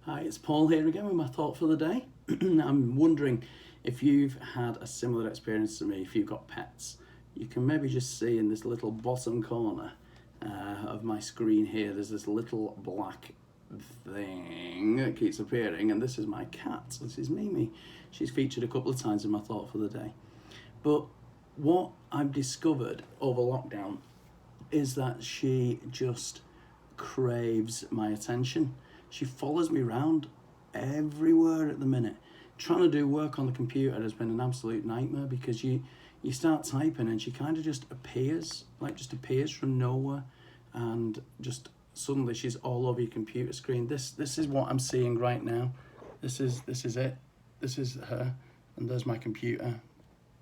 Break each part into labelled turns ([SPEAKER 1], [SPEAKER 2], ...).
[SPEAKER 1] Hi, it's Paul here again with my thought for the day. I'm wondering if you've had a similar experience to me, if you've got pets. You can maybe just see in this little bottom corner of my screen here, there's this little black thing that keeps appearing, and this is my cat. This is Mimi. She's featured a couple of times in my thought for the day. But what I've discovered over lockdown is that she just craves my attention. She follows me around everywhere at the minute. Trying to do work on the computer has been an absolute nightmare because you start typing and she kind of just appears from nowhere, and just suddenly she's all over your computer screen. This is what I'm seeing right now. This is it. This is her, and there's my computer.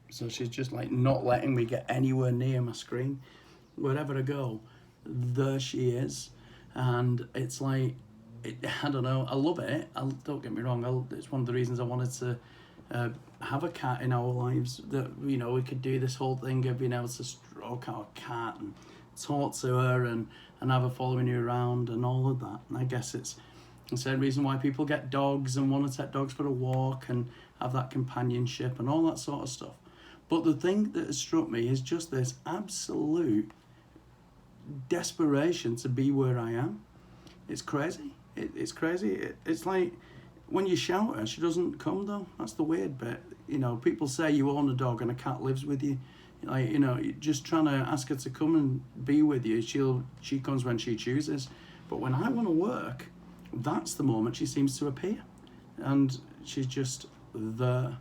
[SPEAKER 1] So she's just like not letting me get anywhere near my screen. Wherever I go, there she is, and it's like, I don't know, I love it. Don't get me wrong, it's one of the reasons I wanted to have a cat in our lives, that, you know, we could do this whole thing of being able to stroke our cat and talk to her and have her following you around and all of that. And I guess it's the same reason why people get dogs and want to take dogs for a walk and have that companionship and all that sort of stuff. But the thing that has struck me is just this absolute desperation to be where I am. It's crazy. It's crazy. It's like when you shout her, she doesn't come though. That's the weird bit. You know, people say you own a dog and a cat lives with you. Like, you know, you're just trying to ask her to come and be with you. She comes when she chooses. But when I want to work, that's the moment she seems to appear, and she's just there.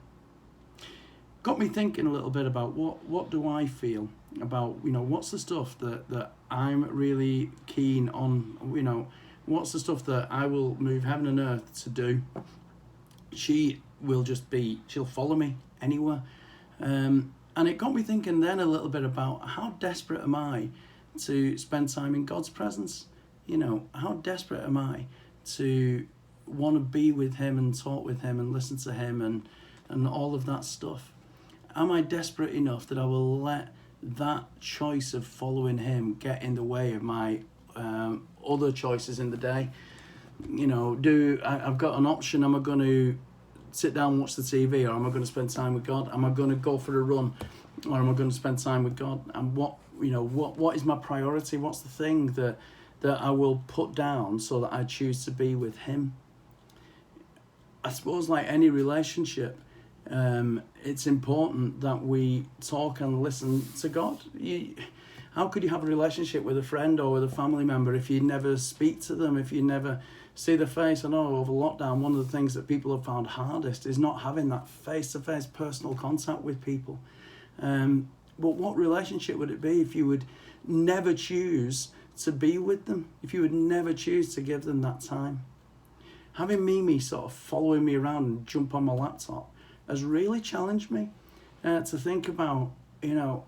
[SPEAKER 1] Got me thinking a little bit about what do I feel about, you know, what's the stuff that I'm really keen on, you know, what's the stuff that I will move heaven and earth to do. She'll follow me anywhere. And it got me thinking then a little bit about how desperate am I to spend time in God's presence. You know, how desperate am I to want to be with him and talk with him and listen to him and all of that stuff. Am I desperate enough that I will let that choice of following him get in the way of my other choices in the day? You know, I've got an option. Am I going to sit down and watch the TV, or am I going to spend time with God? Am I going to go for a run, or am I going to spend time with God? And what is my priority? What's the thing that I will put down so that I choose to be with him? I suppose like any relationship, it's important that we talk and listen to God. How could you have a relationship with a friend or with a family member if you never speak to them, if you never see their face? I know over lockdown, one of the things that people have found hardest is not having that face-to-face personal contact with people. But what relationship would it be if you would never choose to be with them, if you would never choose to give them that time? Having Mimi sort of following me around and jump on my laptop has really challenged me to think about, you know,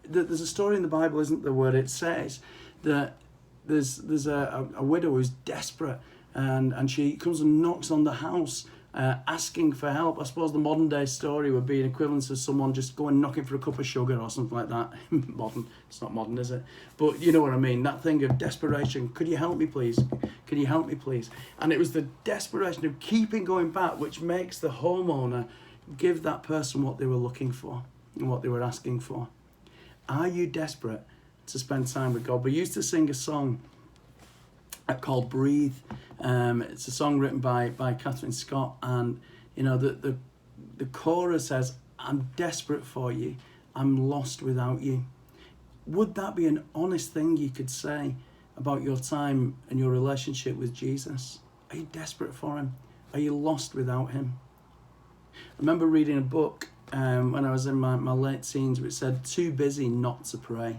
[SPEAKER 1] there's a story in the Bible, isn't there, where it says that there's a widow who's desperate, and she comes and knocks on the house asking for help. I suppose the modern day story would be an equivalent of someone just going knocking for a cup of sugar or something like that. Modern, it's not modern, is it? But you know what I mean, that thing of desperation. Could you help me please? Can you help me please? And it was the desperation of keeping going back which makes the homeowner give that person what they were looking for and what they were asking for. Are you desperate to spend time with God? We used to sing a song called Breathe. It's a song written by Catherine Scott, and you know the chorus says, I'm desperate for you, I'm lost without you. Would that be an honest thing you could say about your time and your relationship with Jesus? Are you desperate for him? Are you lost without him? I remember reading a book when I was in my late teens, which said, too busy not to pray.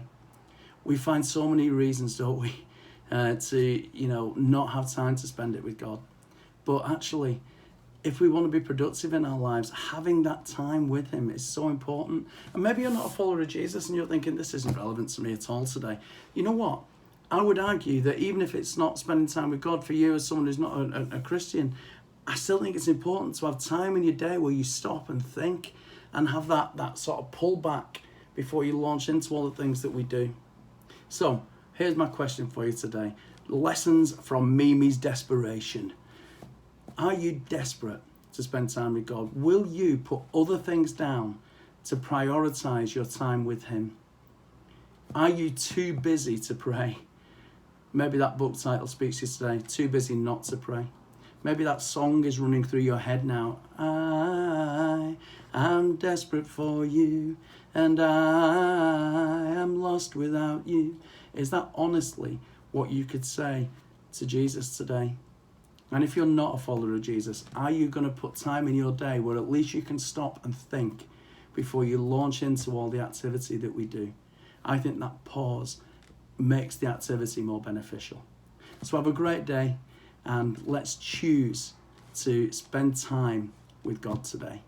[SPEAKER 1] We find so many reasons, don't we, to, you know, not have time to spend it with God. But actually, if we want to be productive in our lives, having that time with him is so important. And maybe you're not a follower of Jesus and you're thinking, this isn't relevant to me at all today. You know what? I would argue that even if it's not spending time with God for you as someone who's not a Christian, I still think it's important to have time in your day where you stop and think and have that sort of pull back before you launch into all the things that we do. So here's my question for you today. Lessons from Mimi's desperation. Are you desperate to spend time with God? Will you put other things down to prioritize your time with him? Are you too busy to pray? Maybe that book title speaks to you today, Too Busy Not to Pray. Maybe that song is running through your head now. I am desperate for you, and I am lost without you. Is that honestly what you could say to Jesus today? And if you're not a follower of Jesus, are you going to put time in your day where at least you can stop and think before you launch into all the activity that we do? I think that pause makes the activity more beneficial. So have a great day, and let's choose to spend time with God today.